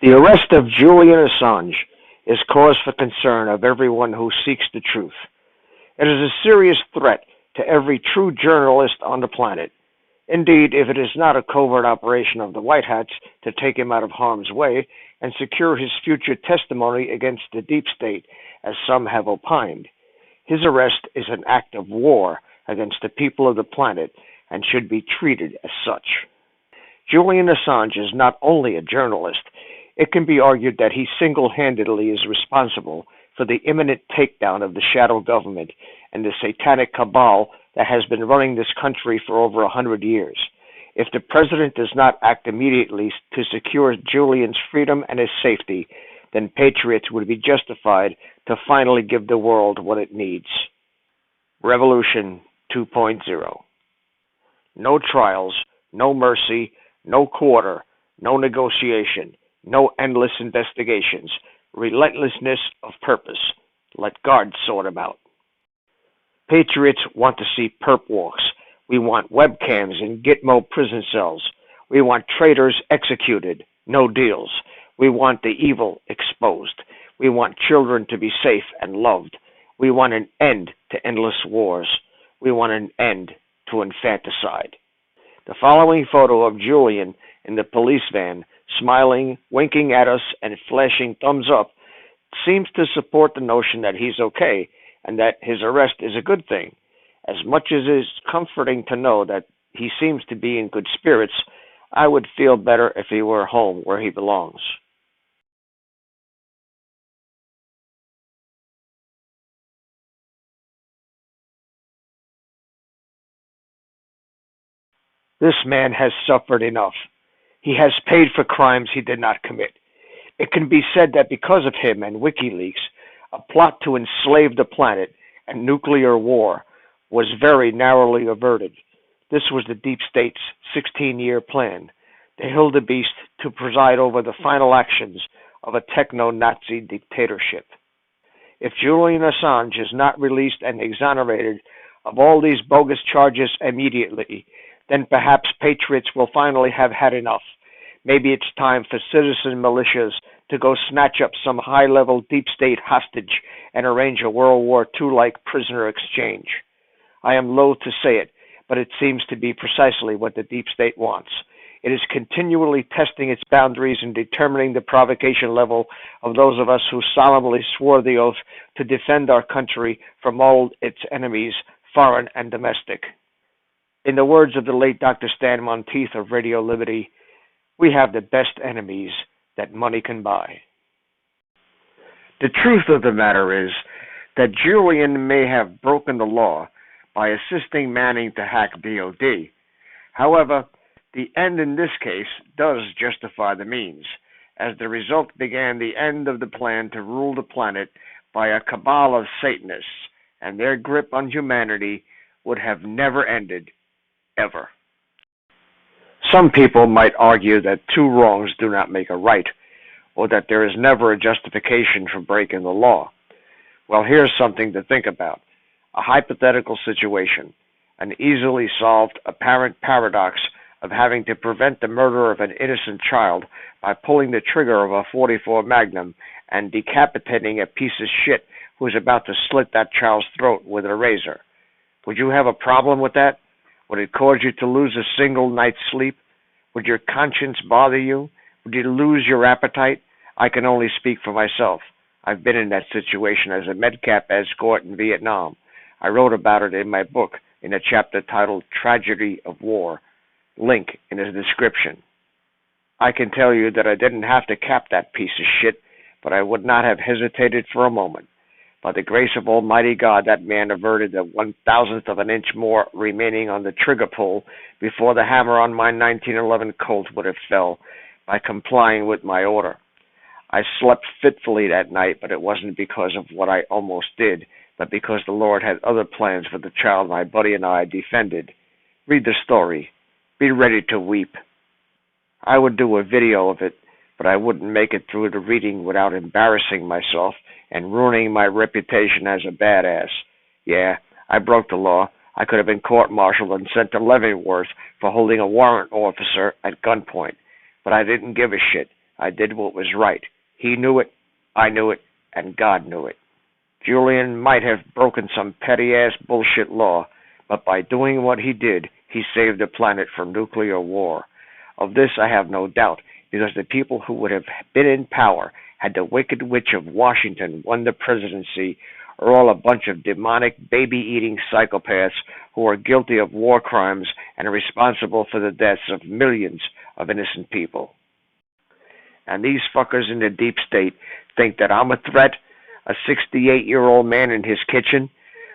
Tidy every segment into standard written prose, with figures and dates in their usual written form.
The arrest of Julian Assange is cause for concern of everyone who seeks the truth. It is a serious threat to every true journalist on the planet. Indeed, if it is not a covert operation of the White Hats to take him out of harm's way and secure his future testimony against the deep state, as some have opined, his arrest is an act of war against the people of the planet and should be treated as such. Julian Assange is not only a journalist. It can be argued that he single-handedly is responsible for the imminent takedown of the shadow government and the satanic cabal that has been running this country for over 100 years. If the president does not act immediately to secure Julian's freedom and his safety, then patriots would be justified to finally give the world what it needs. Revolution 2.0. No trials, no mercy, no quarter, no negotiation, no endless investigations, relentlessness of purpose. Let God sort them out. Patriots want to see perp walks. We want webcams in Gitmo prison cells. We want traitors executed, no deals. We want the evil exposed. We want children to be safe and loved. We want an end to endless wars. We want an end to infanticide. The following photo of Julian in the police van, smiling, winking at us, and flashing thumbs up, seems to support the notion that he's okay and that his arrest is a good thing. As much as it is comforting to know that he seems to be in good spirits, I would feel better if he were home where he belongs. This man has suffered enough. He has paid for crimes he did not commit. It can be said that because of him and WikiLeaks, a plot to enslave the planet and nuclear war was very narrowly averted. This was the deep state's 16-year plan, the Hildebeest to preside over the final actions of a Techno-Nazi dictatorship. If Julian Assange is not released and exonerated of all these bogus charges immediately, then perhaps patriots will finally have had enough. Maybe it's time for citizen militias to go snatch up some high-level deep state hostage and arrange a World War II-like prisoner exchange. I am loath to say it, but it seems to be precisely what the deep state wants. It is continually testing its boundaries and determining the provocation level of those of us who solemnly swore the oath to defend our country from all its enemies, foreign and domestic. In the words of the late Dr. Stan Monteith of Radio Liberty, we have the best enemies that money can buy. The truth of the matter is that Julian may have broken the law by assisting Manning to hack DOD. However, the end in this case does justify the means, as the result began the end of the plan to rule the planet by a cabal of Satanists, and their grip on humanity would have never ended, ever. Some people might argue that two wrongs do not make a right, or that there is never a justification for breaking the law. Well, here's something to think about. A hypothetical situation, an easily solved apparent paradox of having to prevent the murder of an innocent child by pulling the trigger of a .44 Magnum and decapitating a piece of shit who's about to slit that child's throat with a razor. Would you have a problem with that? Would it cause you to lose a single night's sleep? Would your conscience bother you? Would you lose your appetite? I can only speak for myself. I've been in that situation as a medcap escort in Vietnam. I wrote about it in my book in a chapter titled Tragedy of War. Link in the description. I can tell you that I didn't have to cap that piece of shit, but I would not have hesitated for a moment. By the grace of Almighty God, that man averted the 1,000th of an inch more remaining on the trigger pull before the hammer on my 1911 Colt would have fell by complying with my order. I slept fitfully that night, but it wasn't because of what I almost did, but because the Lord had other plans for the child my buddy and I defended. Read the story. Be ready to weep. I would do a video of it, but I wouldn't make it through the reading without embarrassing myself and ruining my reputation as a badass. Yeah, I broke the law. I could have been court-martialed and sent to Leavenworth for holding a warrant officer at gunpoint. But I didn't give a shit. I did what was right. He knew it, I knew it, and God knew it. Julian might have broken some petty-ass bullshit law, but by doing what he did, he saved the planet from nuclear war. Of this I have no doubt, because the people who would have been in power had the Wicked Witch of Washington won the presidency, are all a bunch of demonic, baby-eating psychopaths who are guilty of war crimes and are responsible for the deaths of millions of innocent people. And these fuckers in the deep state think that I'm a threat, a 68-year-old man in his kitchen?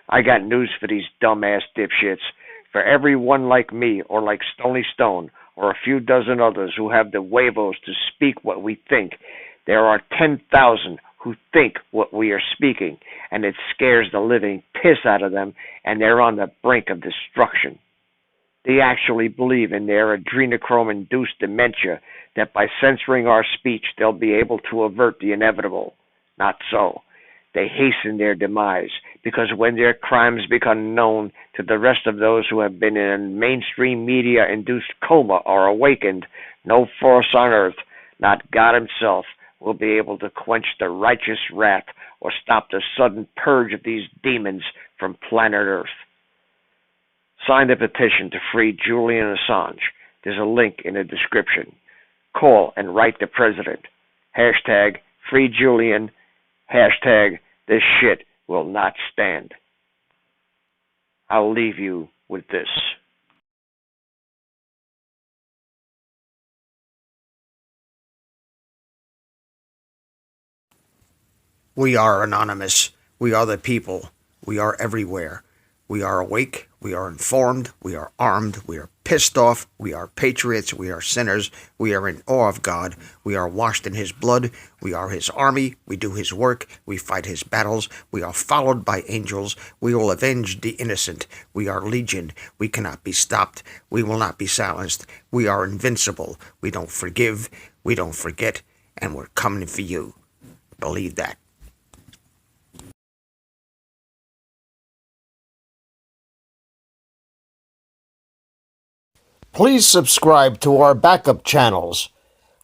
I got news for these dumbass dipshits. For every one like me, or like Stony Stone, or a few dozen others who have the huevos to speak what we think, there are 10,000 who think what we are speaking, and it scares the living piss out of them, and they're on the brink of destruction. They actually believe in their adrenochrome-induced dementia that by censoring our speech they'll be able to avert the inevitable. Not so. They hasten their demise, because when their crimes become known to the rest of those who have been in a mainstream media-induced coma or awakened, no force on earth, not God himself, will be able to quench the righteous wrath or stop the sudden purge of these demons from planet Earth. Sign the petition to free Julian Assange. There's a link in the description. Call and write the president. Hashtag free Julian. Hashtag this shit will not stand. I'll leave you with this. We are anonymous. We are the people. We are everywhere. We are awake. We are informed. We are armed. We are pissed off. We are patriots. We are sinners. We are in awe of God. We are washed in his blood. We are his army. We do his work. We fight his battles. We are followed by angels. We will avenge the innocent. We are legion. We cannot be stopped. We will not be silenced. We are invincible. We don't forgive. We don't forget. And we're coming for you. Believe that. Please subscribe to our backup channels,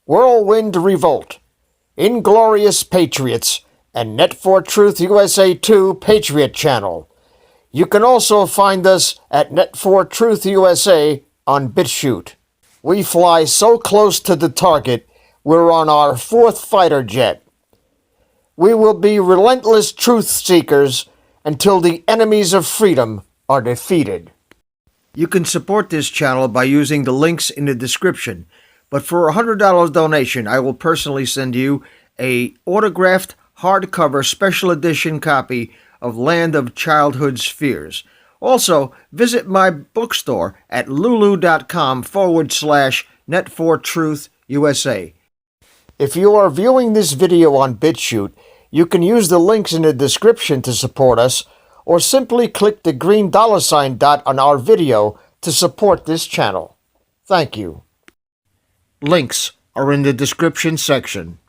Whirlwind Revolt, Inglorious Patriots, and Net4Truth USA 2 Patriot channel. You can also find us at Net4Truth USA on BitChute. We fly so close to the target, we're on our 4th fighter jet. We will be relentless truth seekers until the enemies of freedom are defeated. You can support this channel by using the links in the description, but for a $100 donation, I will personally send you a autographed hardcover special edition copy of Land of Childhood's Fears. Also, visit my bookstore at lulu.com/Net4Truth USA. If you are viewing this video on BitChute, you can use the links in the description to support us, or simply click the green $ dot on our video to support this channel. Thank you. Links are in the description section.